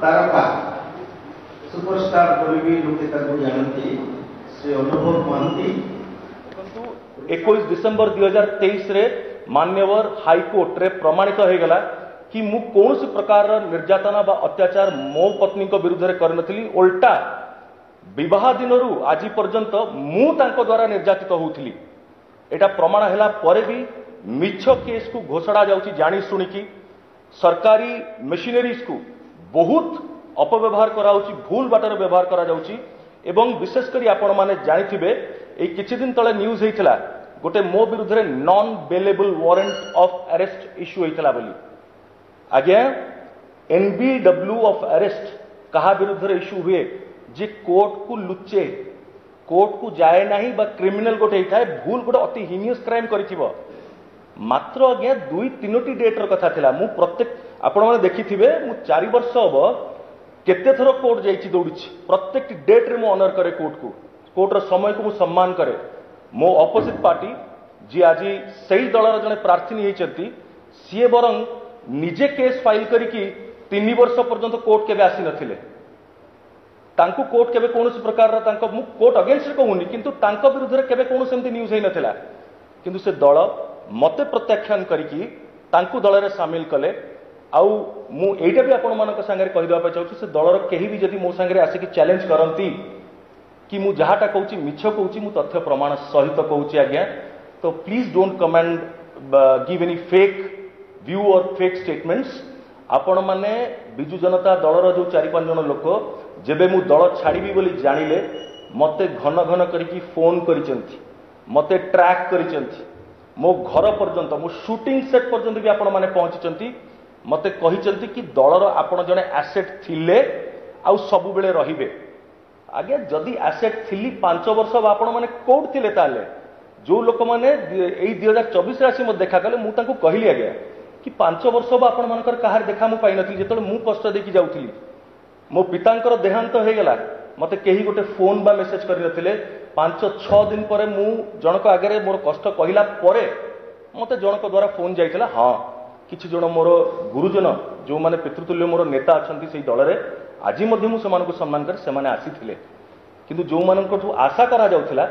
तारका सुपरस्टार बोली लोके जानती से अनुभव महांती 21 डिसेम्बर 2023 रे मान्यवर हाईकोर्ट रे प्रमाणित हो गला कि मु कौन प्रकार निर्यातना बा अत्याचार मो पत्नी को विरुद्ध रे करनथली उल्टा विवाह दिनरू आज पर्यंत मु तांको द्वारा निर्यातित होउथली एटा प्रमाण हैला परे भी मिछ केस को घोषणा जाउची जानी सुनी की सरकारी मशीनरीज को बहुत अपव्यवहार कराउची भूल बाटर व्यवहार करा जाउची एवं विशेष करी आपण माने जानिथिबे ए किछि दिन तळे न्यूज हेइतला गोटे मो विरुद्ध रे non bailable warrant of arrest issue हेइतला बोली आज्ञा एनबीडब्ल्यू ऑफ अरेस्ट कहा विरुद्ध रे इश्यू हुए जे कोर्ट को लुचे कोर्ट को जाए नाही बा क्रिमिनल गोटे हेइथाय भूल गोटे अति हिनियस क्राइम करिथिबो मात्र आज्ञा 2-3 डेट र कथा थिला मु प्रत्येक आपण माने देखिथिबे मु 4 वर्ष हबो केते थरो कोर्ट जाइछि दौड़िछि प्रत्येक डेट रे मु ऑनर करे कोर्ट रो समय को मु सम्मान करे मो ऑपोजिट पार्टी जी आज सही दलर जने प्रार्थी होइछंती सीए बरंग निजे केस फाइल करिकि 3 वर्ष पर्यंत कोर्ट केबे आसी नथिले तांको कोर्ट केबे कोनोसी प्रकार तांको मु कोर्ट अगेंस्ट रे कहूनी किंतु तांको विरुद्ध रे केबे कोनोसी एमती न्यूज हे नथिला किंतु से दल मते प्रत्याख्यान करिकि तांको दल रे शामिल कले आउ मु एटा भी आपण मानक संगे कहि देबा चाहूछु से दलर केही भी जदि मो संगे आसी कि चैलेंज करंती कि मु जहाटा कहूची मिछ कहूची मु तथ्य प्रमाण सहित कहूची आज्ञा तो please don't comment give any fake view और फेक स्टेटमेंट्स आपण माने बिजु जनता दलर जो 4-5 जन लोक जेबे मु दल छाड़ीबी बोली जानिले मते घन घन करिकि फोन करिसेंती मते ट्रैक करिसेंती मो घर पर्यंत मो शूटिंग सेट पर्यंत भी आपण माने पहुंचीचंती मते कहिचंती कि दलर आपण जने एसेट थिले आउ सब बेले रहिबे आगे जदि एसेट थिली 5 वर्ष आपण माने कोड थिले ताले जो लोक माने एई 2024 रे आसी म देखा कले मु तांको कहिली आगे कि 5 वर्ष आपण मानकर कहार देखा मु पाइ नथि जेतले मु कष्ट देखि जाउथिली मो पितांकर देहांत हो गला मते केही गोटे फोन बा मेसेज करि नथिले 5-6 दिन परे मु जनक आगे मोर कष्ट कहिला परे मते जनक द्वारा फोन जाइथिला हां किछि जण मोर गुरुजन जो माने पितृतुल्य मोर नेता अछंती सेही दल रे आजि मध्ये मु समान को सम्मान कर सेमाने आसीथिले किंतु जो मानकठु आशा करा जाउथिला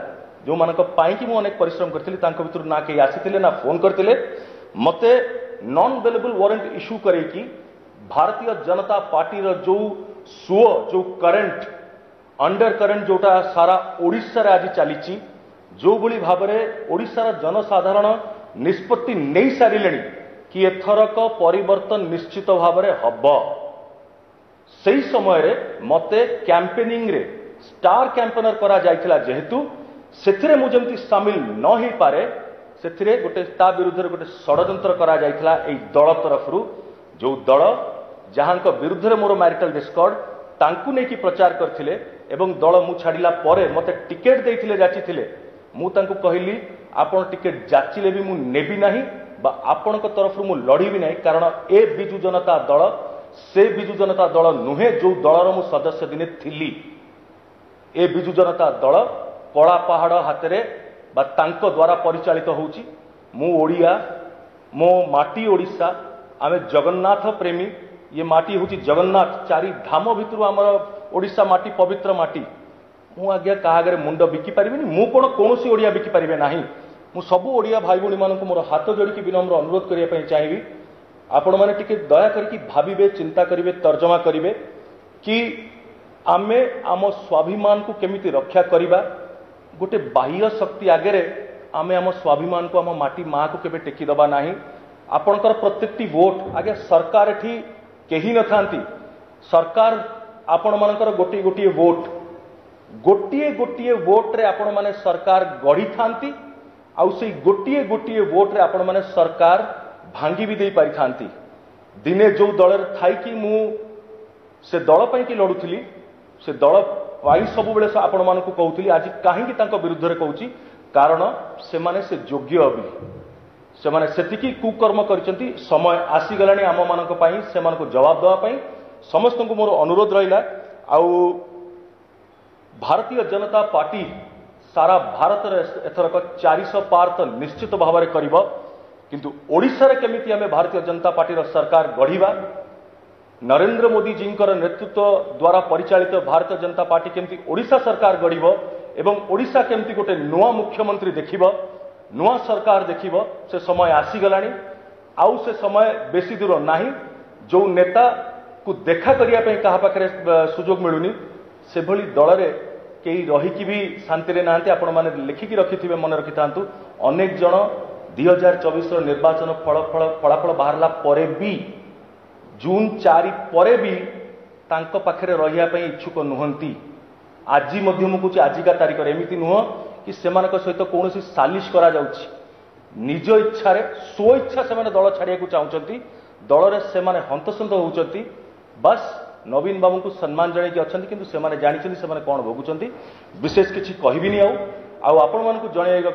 जो मानक पाई कि मु अनेक परिश्रम करथिली तांको भितर ना केही आसीथिले ना फोन करथिले मते नॉन बेलेबल वारंट इश्यू करे कि भारतीय जनता पार्टी रो जो सुओ जो करंट अंडर करंट जोटा सारा ओडिसा रे आज चलीची जो भली भाबरे ओडिसा रो जनसाधारण निष्पत्ति नै सारिलेनी कि एथरक परिवर्तन निश्चित भावरे हब सही समय रे मते कैंपेनिंग रे स्टार कैंपेनर करा जाइथिला जेहेतु सेथिरे मु जेमति शामिल न ही पारे सेथिरे गोटे ता विरुद्ध रे गोटे षडयंत्र करा जाइथिला एई दल तरफरु जो दल जहांक विरुद्ध रे मोर मैरिटल डिस्कॉर्ड तांकु नै कि प्रचार करथिले एवं दल मु छाडिला परे मते टिकेट देइथिले जाचिथिले मु तांकु कहिली आपण टिकेट जाचिले भी मु नेबी नाही बा आपण तरफ मु लड़ीबी नहीं कारण ए बिजु जनता दल से बिजु जनता दल नुहे जो दलर मु सदस्य दिने थिली ए बिजु जनता दल कला पहाड़ हाथ बा तांको द्वारा परिचालित होउची मु ओडिया मो माटी ओडिशा आमे जगन्नाथ प्रेमी ये माटी होची जगन्नाथ 4 धाम भितर हमर ओडिशा माटी पवित्र माटी मु आज्ञा काहागरे मुंड बिकी परिबिनी मु कोन कोनोसी ओडिया बिकी परिबे नाही मु सब ओडिया भाई भणी मानक मोर हाथ जोड़ी विनम्र अनुरोध करने चाहिए आपण मैंने टिके दया करके भाविबे चिंता करिवे तर्जमा करिवे कि आमे आम स्वाभिमान को केमिति रक्षा करिबा गोटे बाह्य शक्ति आगे आमे आम स्वाभिमान को आम माटी माँ को केबे टेकी दबा नाही आपणकर प्रत्येकटी वोट आगे सरकार एठी केही न थांती सरकार आपण मानकर गोटे गोटे वोट रे आपण माने सरकार गढ़ी थांती आउ से गोटे गोटे वोट रे आपण माने सरकार भांगी भी दे पारि थांती दिने जो दल थाई कि मु से दल पई कि लड़ुथली से दल पाई सब बेले आपण मानकु कहउथली आज काहेकि तांको विरुद्ध रे कहउची कारण से माने से योग्य अबि से माने सेतिकी कुकर्म करचंती समय आसी गलानी आम मानक पई से मानको जवाब दवा पई समस्त को मोर अनुरोध रहिला आउ भारतीय जनता पार्टी सारा भारत एथरक 400 पार तो निश्चित भाव में कर किंतु ओडिशा रे केमिति आमे भारतीय जनता पार्टी रो सरकार गढ़िबा नरेंद्र मोदी जी नेतृत्व द्वारा परिचालित भारतीय जनता पार्टी केमती ओडिशा सरकार गढ़ एवं ओडिशा केमती गोटे नुआ मुख्यमंत्री देखिब नुआ सरकार देखिब से समय आसीगलानी आउ से समय बेसी दूर नहीं जो नेता को देखा करने क्या पाखे सुजोग मिलूनी से भली दल में कई रहीकि भी शांति ना आपण मैंने लिखिकी रखि मन रखि था अनेक जन 2024 निर्वाचन फलाफल बाहरला परे भी जून 4 परे भी तांको पाखरे रहिया पई इच्छुक नुहंती आज मुझे आजिका तारीख एमती नुह कि सेमानक सहित कौन सालिश करा जाउछि निज इच्छा स्व इच्छा से दल छाड़िया चाहते दल से हंतसंत होती बस नवीन बाबू को सम्मान जन अच्छा किंतु से जानते कौन भोगुंट विशेष किसी कहबी आपण मानक जन